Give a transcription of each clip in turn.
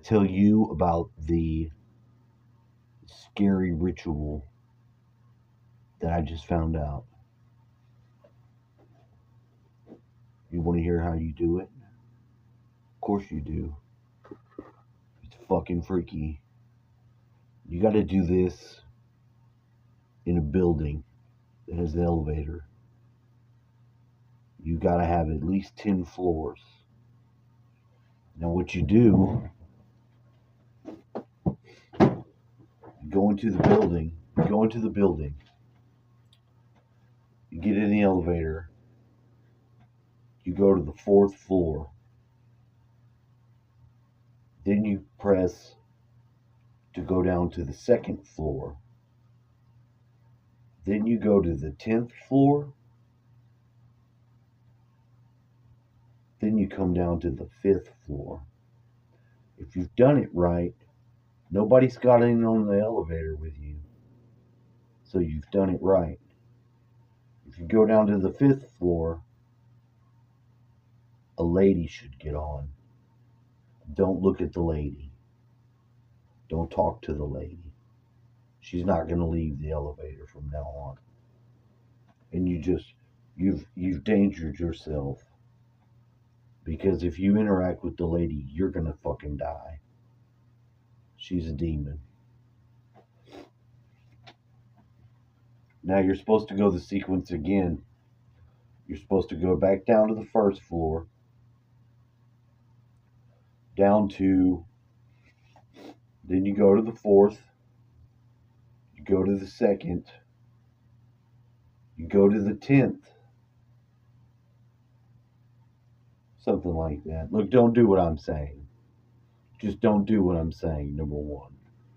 tell you about the scary ritual that I just found out. You want to hear how you do it? Of course you do. It's fucking freaky. You got to do this in a building that has an elevator. You got to have at least 10 floors. Now, what you do, you go into the building, you get in the elevator, you go to the 4th floor, then you press to go down to the 2nd floor, then you go to the 10th floor, then you come down to the 5th floor. If you've done it right, nobody's got in on the elevator with you, so you've done it right. If you go down to the 5th floor, a lady should get on. Don't look at the lady. Don't talk to the lady. She's not going to leave the elevator from now on. And you've endangered yourself, because if you interact with the lady, you're going to fucking die. She's a demon. Now you're supposed to go the sequence again. You're supposed to go back down to the 1st floor, down to, then you go to the 4th, you go to the 2nd, you go to the 10th, something like that. Look, don't do what I'm saying. Just don't do what I'm saying, number one,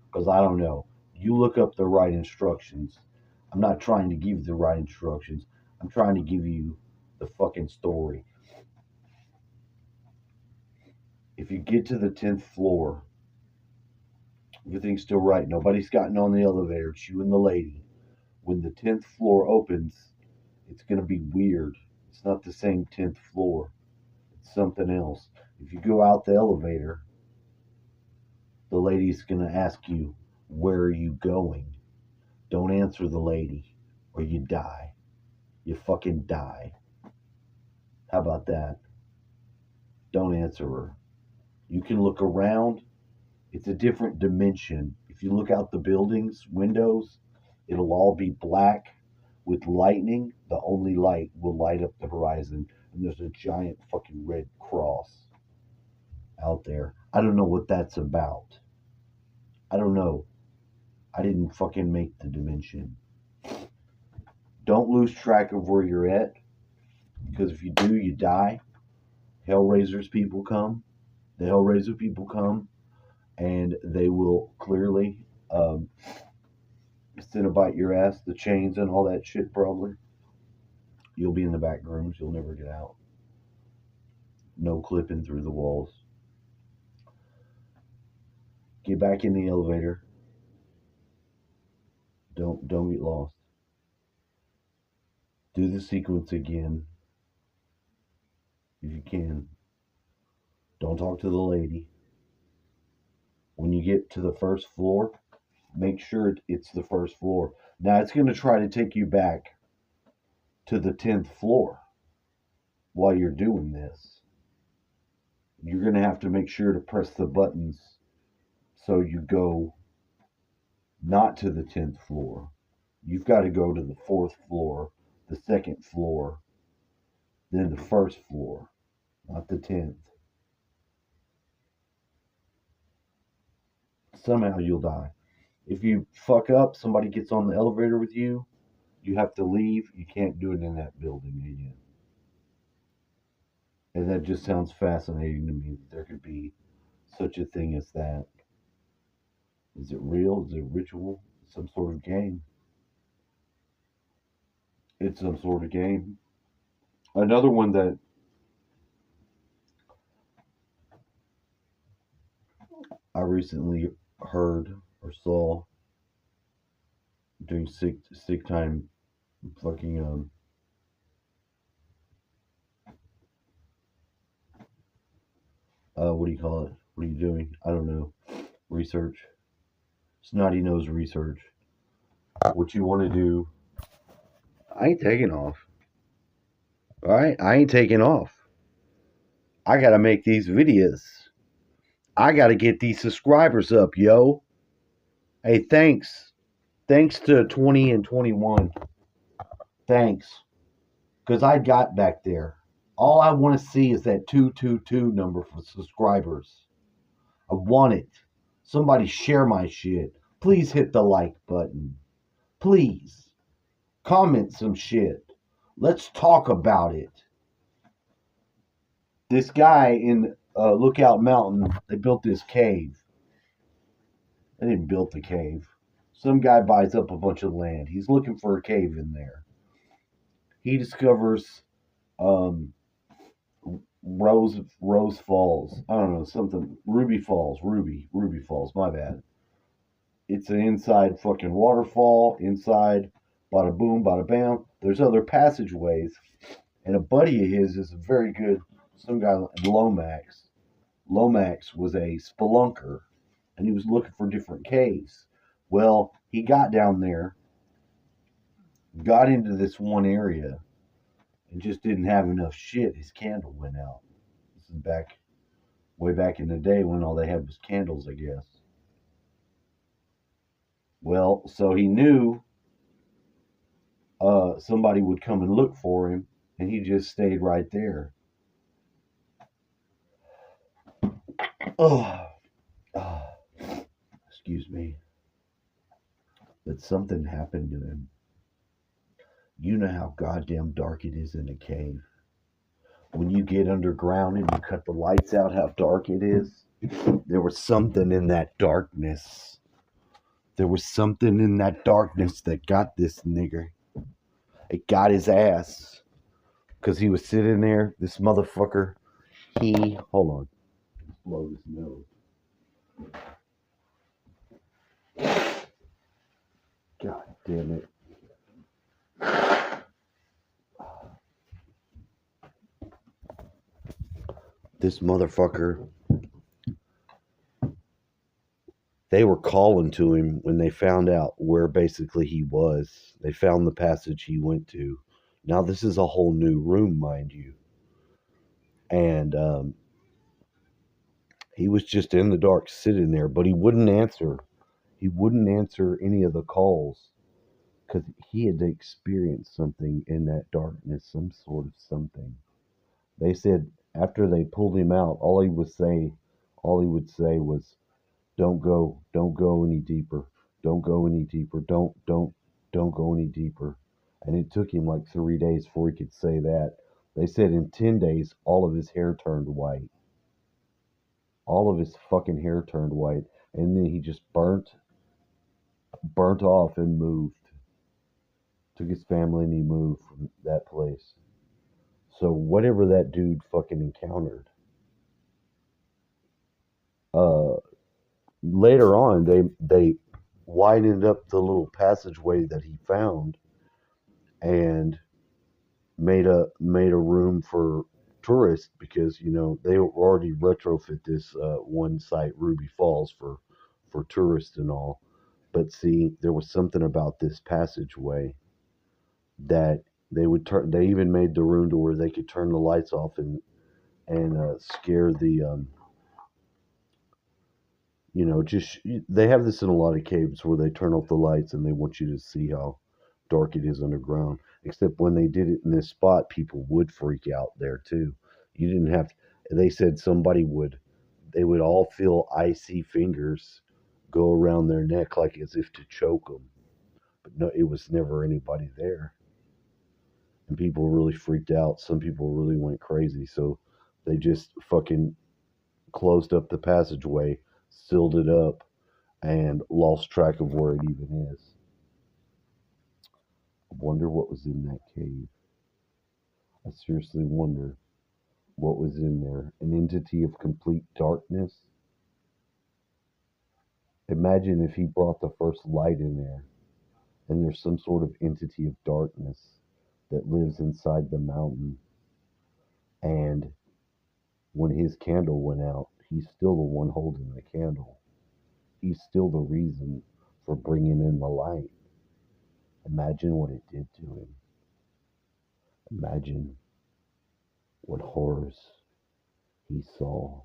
because I don't know. You look up the right instructions. I'm not trying to give you the right instructions. I'm trying to give you the fucking story. If you get to the 10th floor, everything's still right. Nobody's gotten on the elevator. It's you and the lady. When the 10th floor opens, it's going to be weird. It's not the same 10th floor. It's something else. If you go out the elevator, the lady's going to ask you, where are you going? Don't answer the lady, or you die. You fucking die. How about that? Don't answer her. You can look around. It's a different dimension. If you look out the building's windows, it'll all be black with lightning. The only light will light up the horizon, and there's a giant fucking red cross out there. I don't know what that's about. I don't know. I didn't fucking make the dimension. Don't lose track of where you're at, because if you do, you die. Hellraiser's people come. The Hellraiser people come, and they will clearly Cinnabite your ass, the chains and all that shit, probably. You'll be in the back rooms. You'll never get out. No clipping through the walls. Get back in the elevator. Don't get lost. Do the sequence again if you can. Don't talk to the lady. When you get to the 1st floor, make sure it's the 1st floor. Now it's going to try to take you back to the 10th floor while you're doing this. You're going to have to make sure to press the buttons so you go not to the 10th floor. You've got to go to the 4th floor, the 2nd floor, then the 1st floor, not the 10th. Somehow you'll die. If you fuck up, somebody gets on the elevator with you, you have to leave. You can't do it in that building again. And that just sounds fascinating to me, that there could be such a thing as that. Is it real? Is it ritual? Some sort of game? It's some sort of game. Another one that I recently heard or saw during sick time, fucking what do you call it? What are you doing? I don't know. Research. Snotty nose research. What you want to do? I ain't taking off. All right, I ain't taking off. I gotta make these videos. I gotta get these subscribers up, yo. Hey, thanks. Thanks to 20 and 21. Thanks. Because I got back there. All I want to see is that 222 number for subscribers. I want it. Somebody share my shit. Please hit the like button. Please. Comment some shit. Let's talk about it. This guy in Lookout Mountain, they built this cave. They didn't build the cave. Some guy buys up a bunch of land. He's looking for a cave in there. He discovers Rose Falls. I don't know, something. Ruby Falls. Ruby Falls. My bad. It's an inside fucking waterfall. Inside, bada boom, bada bam. There's other passageways. And a buddy of his is a very good, some guy, Lomax. Lomax was a spelunker, and he was looking for different caves. Well, he got down there, got into this one area, and just didn't have enough shit. His candle went out. This is way back in the day when all they had was candles, I guess. Well, so he knew somebody would come and look for him, and he just stayed right there. Oh, excuse me. But something happened to him. You know how goddamn dark it is in a cave. When you get underground and you cut the lights out, how dark it is. There was something in that darkness. There was something in that darkness that got this nigger. It got his ass. Because he was sitting there, this motherfucker. Hold on. Blow his nose. God damn it. This motherfucker. They were calling to him when they found out where basically he was. They found the passage he went to. Now, this is a whole new room, mind you. And he was just in the dark sitting there, but he wouldn't answer. He wouldn't answer any of the calls because he had experienced something in that darkness, some sort of something. They said after they pulled him out, all he would say was, don't go any deeper. Don't go any deeper. Don't go any deeper. And it took him like 3 days before he could say that. They said in 10 days, all of his hair turned white. All of his fucking hair turned white. And then he just burnt off and moved. Took his family and he moved from that place. So whatever that dude fucking encountered, later on they widened up the little passageway that he found and made a room for tourists because they already retrofit this one site, Ruby Falls, for tourists and all. But see, there was something about this passageway that they would turn. They even made the room to where they could turn the lights off and scare the just they have this in a lot of caves where they turn off the lights and they want you to see how dark it is underground. Except when they did it in this spot, people would freak out there too. You didn't have to, they said they would all feel icy fingers go around their neck like as if to choke them. But no, it was never anybody there. And people really freaked out. Some people really went crazy. So they just fucking closed up the passageway, sealed it up, and lost track of where it even is. I wonder what was in that cave. I seriously wonder what was in there. An entity of complete darkness? Imagine if he brought the first light in there, and there's some sort of entity of darkness that lives inside the mountain. And when his candle went out, he's still the one holding the candle. He's still the reason for bringing in the light. Imagine what it did to him. Imagine what horrors he saw.